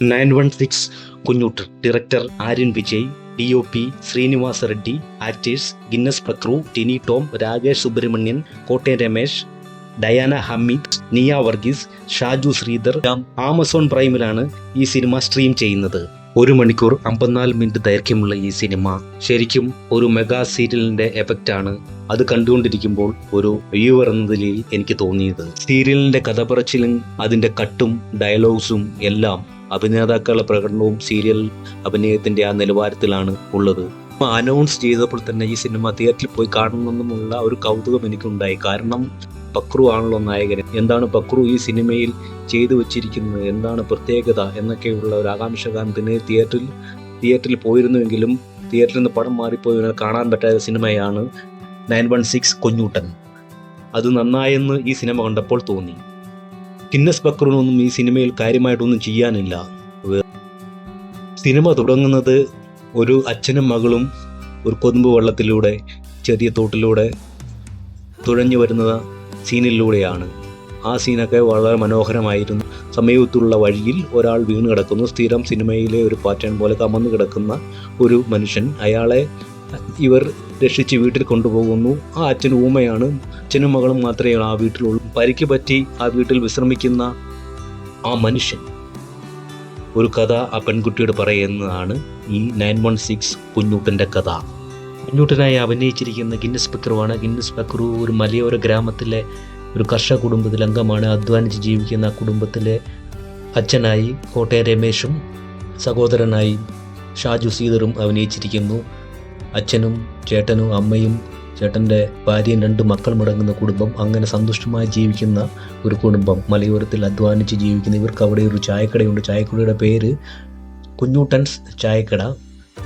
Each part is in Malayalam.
916 Kunjoottan. Director Aryan Vijay. DOP Srinivasa Reddy. Actors Guinness Pakru, Tini Tom, Rakesh Subramanian, Kottayam Ramesh, Diana Hameed, Niya Varghese, Shaju Sreedhar. Amazon പ്രൈമിലാണ് ഈ സിനിമ സ്ട്രീം ചെയ്യുന്നത്. 1 മണിക്കൂർ 54 മിനിറ്റ് ദൈർഘ്യമുള്ള ഈ സിനിമ ശരിക്കും ഒരു മെഗാ സീരിയലിന്റെ എഫക്റ്റാണ് അത് കണ്ടുകൊണ്ടിരിക്കുമ്പോൾ ഒരു വ്യൂവർ എന്ന നിലയിൽ എനിക്ക് തോന്നിയത്. സീരിയലിന്റെ കഥ പറച്ചിലും അതിന്റെ കട്ടും ഡയലോഗ്സും എല്ലാം അഭിനേതാക്കളുടെ പ്രകടനവും സീരിയൽ അഭിനയത്തിന്റെ ആ നിലവാരത്തിലാണ് ഉള്ളത്. അനൗൺസ് ചെയ്തപ്പോൾ തന്നെ ഈ സിനിമ തിയേറ്ററിൽ പോയി കാണണമെന്നുള്ള ഒരു കൗതുകം എനിക്കുണ്ടായി. കാരണം പക്രു ആണല്ലോ നായകൻ. എന്താണ് പക്രു ഈ സിനിമയിൽ ചെയ്തു വച്ചിരിക്കുന്നത്, എന്താണ് പ്രത്യേകത എന്നൊക്കെയുള്ള ഒരു ആകാംക്ഷകാരത്തിന് തിയേറ്ററിൽ പോയിരുന്നുവെങ്കിലും തിയേറ്ററിൽ നിന്ന് പടം മാറിപ്പോയി കാണാൻ പറ്റാത്ത സിനിമയാണ് 916 കുഞ്ഞൂട്ടൻ. അത് നന്നായെന്ന് ഈ സിനിമ കണ്ടപ്പോൾ തോന്നി. ഗിന്നസ് പക്രുവിനൊന്നും ഈ സിനിമയിൽ കാര്യമായിട്ടൊന്നും ചെയ്യാനില്ല. സിനിമ തുടങ്ങുന്നത് ഒരു അച്ഛനും മകളും ഒരു കൊതുമ്പ് വെള്ളത്തിലൂടെ ചെറിയ തോട്ടിലൂടെ തുഴഞ്ഞു വരുന്ന സീനിലൂടെയാണ്. ആ സീനൊക്കെ വളരെ മനോഹരമായിരുന്നു. സമീപത്തുള്ള വഴിയിൽ ഒരാൾ വീണ് കിടക്കുന്നു. സ്ഥിരം സിനിമയിലെ ഒരു പാറ്റേൺ പോലെ കമന്ന് കിടക്കുന്ന ഒരു മനുഷ്യൻ. അയാളെ ഇവർ രക്ഷിച്ച് വീട്ടിൽ കൊണ്ടുപോകുന്നു. ആ അച്ഛൻ ഊമയാണ്. അച്ഛനും മകളും മാത്രമേ ആ വീട്ടിലുള്ളൂ. പരിക്ക് പറ്റി ആ വീട്ടിൽ വിശ്രമിക്കുന്ന ആ മനുഷ്യൻ ഒരു കഥ ആ പെൺകുട്ടിയോട് പറയുന്നതാണ് ഈ 916 കുഞ്ഞൂട്ടൻ്റെ കഥ. കുഞ്ഞൂട്ടനായി അഭിനയിച്ചിരിക്കുന്ന ഗിന്നസ് പക്രുവാണ്. ഗിന്നസ് പക്രു ഒരു മലയോര ഗ്രാമത്തിലെ ഒരു കർഷക കുടുംബത്തിലെ അംഗമാണ്. അധ്വാനിച്ച് ജീവിക്കുന്ന കുടുംബത്തിലെ അച്ഛനായി കോട്ടയം രമേശും സഹോദരനായി ഷാജു ശ്രീധറും അഭിനയിച്ചിരിക്കുന്നു. അച്ഛനും ചേട്ടനും അമ്മയും ചേട്ടൻ്റെ ഭാര്യയും 2 മക്കൾ മുടങ്ങുന്ന കുടുംബം. അങ്ങനെ സന്തുഷ്ടമായി ജീവിക്കുന്ന ഒരു കുടുംബം, മലയോരത്തിൽ അധ്വാനിച്ച് ജീവിക്കുന്ന ഇവർക്ക് അവിടെ ഒരു ചായക്കടയുണ്ട്. ചായക്കടയുടെ പേര് കുഞ്ഞൂട്ടൻസ് ചായക്കട.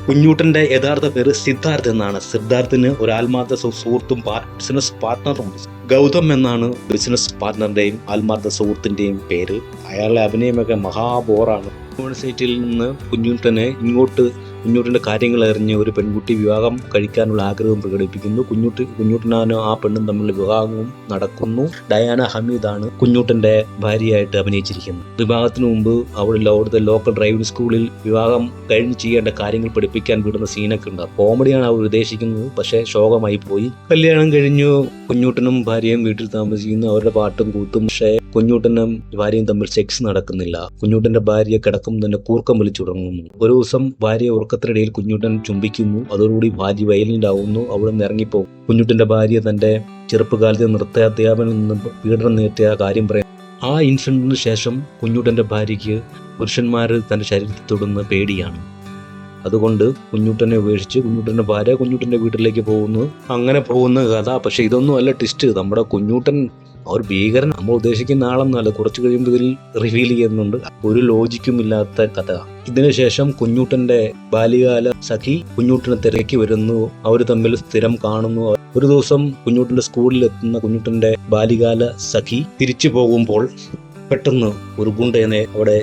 കുഞ്ഞൂട്ടൻ്റെ യഥാർത്ഥ പേര് സിദ്ധാർത്ഥ് എന്നാണ്. സിദ്ധാർത്ഥിന് ഒരു ആത്മാർത്ഥ സുഹൃത്തും ബിസിനസ് പാർട്ട്ണറും ഗൗതം എന്നാണ് ബിസിനസ് പാർട്ട്ണറിൻ്റെയും ആത്മാർത്ഥ സുഹൃത്തിൻ്റെയും പേര്. അയാളുടെ അഭിനയമൊക്കെ മഹാബോറാണ്. യൂണിവേഴ്സിറ്റിയിൽ നിന്ന് കുഞ്ഞൂട്ടൻ്റെ കാര്യങ്ങൾ അറിഞ്ഞ് ഒരു പെൺകുട്ടി വിവാഹം കഴിക്കാനുള്ള ആഗ്രഹം പ്രകടിപ്പിക്കുന്നു. കുഞ്ഞൂട്ടനാനും ആ പെണ്ണും തമ്മിലുള്ള വിവാഹവും നടക്കുന്നു. ഡയാന ഹമീദാണ് കുഞ്ഞൂട്ടൻ്റെ ഭാര്യയായിട്ട് അഭിനയിച്ചിരിക്കുന്നത്. വിവാഹത്തിന് മുമ്പ് അവിടുത്തെ ലോക്കൽ ഡ്രൈവിംഗ് സ്കൂളിൽ വിവാഹം കഴിഞ്ഞ് ചെയ്യേണ്ട കാര്യങ്ങൾ പഠിപ്പിക്കാൻ വിടുന്ന സീനൊക്കെ ഉണ്ട്. കോമഡിയാണ് അവർ ഉദ്ദേശിക്കുന്നത്, പക്ഷേ ശോകമായി പോയി. കല്യാണം കഴിഞ്ഞു കുഞ്ഞൂട്ടനും ഭാര്യയും വീട്ടിൽ താമസിക്കുന്നു. അവരുടെ പാട്ടും കൂത്തും. പക്ഷേ കുഞ്ഞൂട്ടനും ഭാര്യയും തമ്മിൽ സെക്സ് നടക്കുന്നില്ല. കുഞ്ഞൂട്ടന്റെ ഭാര്യ കിടക്കും തന്നെ കൂർക്കം വലിച്ചു തുടങ്ങുന്നു. ഒരു ദിവസം ഭാര്യ ഉറക്കത്തിനിടയിൽ കുഞ്ഞൂട്ടൻ ചുംബിക്കുന്നു. അതോടുകൂടി ഭാര്യ വയലന്റ് ആവുന്നു. അവിടെ നിന്ന് ഇറങ്ങിപ്പോകും. കുഞ്ഞൂട്ടന്റെ ഭാര്യ തന്റെ ചെറുപ്പകാലത്തെ നൃത്ത അധ്യാപനിൽ നിന്ന് പീഡനം നേരിട്ട കാര്യം പറയും. ആ ഇൻസിഡന്റിന് ശേഷം കുഞ്ഞൂട്ടന്റെ ഭാര്യയ്ക്ക് പുരുഷന്മാർ തന്റെ ശരീരത്തിൽ തൊടുന്ന പേടിയാണ്. അതുകൊണ്ട് കുഞ്ഞൂട്ടനെ ഉപേക്ഷിച്ച് കുഞ്ഞൂട്ടന്റെ ഭാര്യ കുഞ്ഞൂട്ടന്റെ വീട്ടിലേക്ക് പോകുന്നു. അങ്ങനെ പോകുന്ന കഥ. പക്ഷെ ഇതൊന്നും അല്ല ട്വിസ്റ്റ്. നമ്മുടെ കുഞ്ഞൂട്ടൻ ഒരു ഭീകരൻ. നമ്മൾ ഉദ്ദേശിക്കുന്ന ആളൊന്നുമല്ല. കുറച്ച് കഴിയുമ്പോൾ ഇതിൽ റിവീൽ ചെയ്യുന്നുണ്ട്. ഒരു ലോജിക്കും ഇല്ലാത്ത കഥ. ഇതിനുശേഷം കുഞ്ഞൂട്ടന്റെ ബാല്യകാല സഖി കുഞ്ഞൂട്ടനെ തിരക്കി വരുന്നു. അവർ തമ്മിൽ സ്ഥിരം കാണുന്നു. ഒരു ദിവസം കുഞ്ഞൂട്ടന്റെ സ്കൂളിൽ എത്തുന്ന കുഞ്ഞൂട്ടന്റെ ബാല്യകാല സഖി തിരിച്ചു പോകുമ്പോൾ പെട്ടെന്ന് ഒരു ഗുണ്ടയെ അവിടെ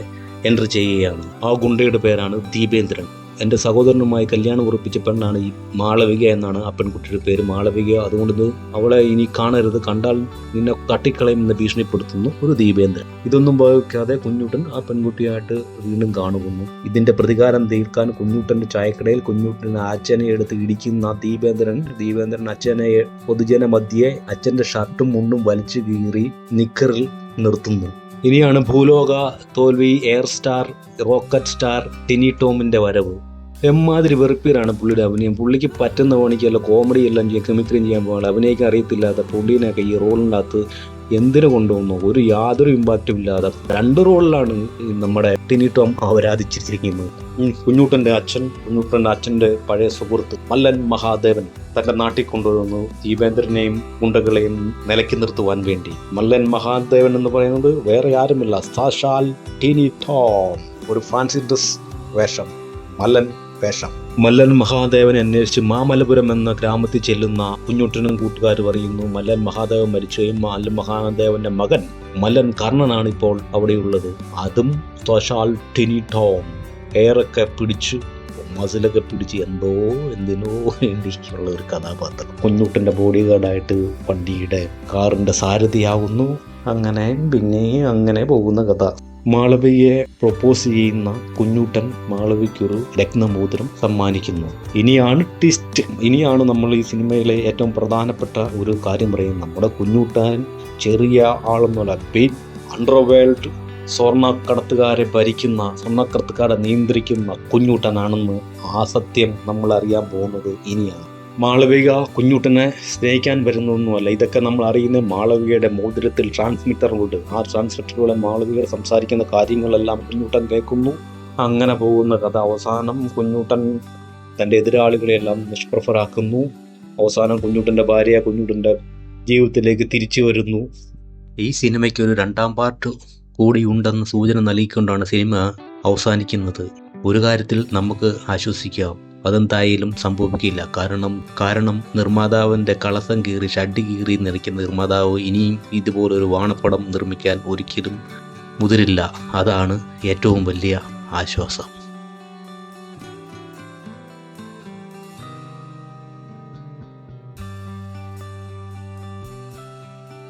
എൻട്രി ചെയ്യുകയാണ്. ആ ഗുണ്ടയുടെ പേരാണ് ദീപേന്ദ്രൻ. എൻ്റെ സഹോദരനുമായി കല്യാണം ഉറപ്പിച്ച പെണ്ണാണ് ഈ മാളവിക എന്നാണ് ആ പെൺകുട്ടിയുടെ പേര്, മാളവിക. അതുകൊണ്ട് അവളെ ഇനി കാണരുത്, കണ്ടാൽ നിന്നെ തട്ടിക്കളയും എന്ന് ഭീഷണിപ്പെടുത്തുന്നു ഒരു ദീപേന്ദ്രൻ. ഇതൊന്നും ഭാവിക്കാതെ കുഞ്ഞൂട്ടൻ ആ പെൺകുട്ടിയായിട്ട് വീണ്ടും കാണുന്നു. ഇതിന്റെ പ്രതികാരം തീർക്കാൻ കുഞ്ഞൂട്ടന്റെ ചായക്കടയിൽ കുഞ്ഞൂട്ടൻ അച്ഛനെ എടുത്ത് ഇടിക്കുന്ന ദീപേന്ദ്രൻ അച്ഛനെ പൊതുജന മധ്യേ അച്ഛന്റെ ഷർട്ടും മുണ്ടും വലിച്ചു കീറി നിക്കറിൽ നിർത്തുന്നു. ഇനിയാണ് ഭൂലോക തോൽവി, air star, rocket star tiny ടോമിന്റെ വരവ്. എമ്മാതിരി വെറുപ്പീരാണ് പുള്ളിയുടെ അഭിനയം. പുള്ളിക്ക് പറ്റുന്ന പണിക്കല്ല കോമഡി എല്ലാം ചെയ്യാൻ, കെമിക്രിയും ചെയ്യാൻ പോകണം. അഭിനയിക്കാൻ അറിയത്തില്ലാത്ത പുള്ളിനെയൊക്കെ ഈ റോളിനകത്ത് എന്തിനു കൊണ്ടുവന്നു? യാതൊരു ഇമ്പാക്റ്റും ഇല്ലാതെ 2 റോളിലാണ് നമ്മുടെ ടിനി ടോം അവരാധിച്ചിരിക്കുന്നത്. കുഞ്ഞൂട്ടന്റെ അച്ഛന്റെ പഴയ സുഹൃത്ത് മല്ലൻ മഹാദേവൻ തന്റെ നാട്ടിൽ കൊണ്ടുവരുന്നു ദീപേന്ദ്രനെയും ഗുണ്ടകളെയും നിലയ്ക്ക് നിർത്തുവാൻ വേണ്ടി. മല്ലൻ മഹാദേവൻ എന്ന് പറയുന്നത് വേറെ ആരുമില്ല, സാക്ഷാൽ ടിനി ടോം. ഒരു ഫാൻസി ഡ്രസ് വേഷം, മല്ലൻ വേഷം. മല്ലൻ മഹാദേവനെ അന്വേഷിച്ച് മാമല്ലപുരം എന്ന ഗ്രാമത്തിൽ ചെല്ലുന്ന കുഞ്ഞൂട്ടനും കൂട്ടുകാർ പറയുന്നു മല്ലൻ മഹാദേവൻ മരിച്ചുകയും മല്ലൻ മഹാദേവന്റെ മകൻ മല്ലൻ കർണനാണ് ഇപ്പോൾ അവിടെയുള്ളത്. അതും സാക്ഷാൽ ടിനി ടോം. ഹെയറൊക്കെ പിടിച്ച് മസിലൊക്കെ പിടിച്ച് എന്തിനോ വേണ്ടിയുള്ള ഒരു കഥാപാത്രം. കുഞ്ഞൂട്ടന്റെ ബോഡി ഗാർഡായിട്ട് വണ്ടിയുടെ കാറിന്റെ സാരഥിയാവുന്നു. അങ്ങനെ പിന്നെ അങ്ങനെ പോകുന്ന കഥ. മാളവികയെ പ്രൊപ്പോസ് ചെയ്യുന്ന കുഞ്ഞൂട്ടൻ മാളവികയ്ക്കൊരു രത്നമോതിരം സമ്മാനിക്കുന്നു. ഇനിയാണ് ട്വിസ്റ്റ്. ഇനിയാണ് നമ്മൾ ഈ സിനിമയിലെ ഏറ്റവും പ്രധാനപ്പെട്ട ഒരു കാര്യം പറയുന്നത്. നമ്മുടെ കുഞ്ഞൂട്ടൻ ചെറിയ ആളൊന്നുമല്ല, ബിഗ് അണ്ടർവേൾഡ് സ്വർണ്ണക്കടത്തുകാരെ ഭരിക്കുന്ന, സ്വർണ്ണക്കടത്തുകാരെ നിയന്ത്രിക്കുന്ന കുഞ്ഞൂട്ടനാണെന്ന് ആ സത്യം നമ്മൾ അറിയാൻ പോകുന്നത് ഇനിയാണ്. മാളവിക കുഞ്ഞൂട്ടനെ സ്നേഹിക്കാൻ വരുന്നൊന്നുമല്ല. ഇതൊക്കെ നമ്മൾ അറിയുന്ന മാളവികയുടെ മോതിരത്തിൽ ട്രാൻസ്മിറ്ററുണ്ട്. ആ ട്രാൻസ്മിറ്ററിലൂടെ മാളവിക സംസാരിക്കുന്ന കാര്യങ്ങളെല്ലാം കുഞ്ഞൂട്ടൻ കേൾക്കുന്നു. അങ്ങനെ പോകുന്ന കഥ അവസാനം കുഞ്ഞൂട്ടൻ തൻ്റെ എതിരാളികളെല്ലാം നിഷ്പ്രഭരാക്കുന്നു. അവസാനം കുഞ്ഞൂട്ടൻ്റെ ഭാര്യ കുഞ്ഞൂട്ടൻ്റെ ജീവിതത്തിലേക്ക് തിരിച്ചു വരുന്നു. ഈ സിനിമയ്ക്ക് ഒരു 2ാം പാർട്ട് കൂടി ഉണ്ടെന്ന് സൂചന നൽകിക്കൊണ്ടാണ് സിനിമ അവസാനിക്കുന്നത്. ഒരു കാര്യത്തിൽ നമുക്ക് ആശ്വസിക്കാം, അതെന്തായാലും സംഭവിക്കില്ല. കാരണം നിർമ്മാതാവിൻ്റെ കളസം കീറി ഷഡ്ഡി കീറി നിറയ്ക്കുന്ന നിർമ്മാതാവ് ഇനിയും ഇതുപോലൊരു വാണപ്പടം നിർമ്മിക്കാൻ ഒരിക്കലും മുതിരില്ല. അതാണ് ഏറ്റവും വലിയ ആശ്വാസം.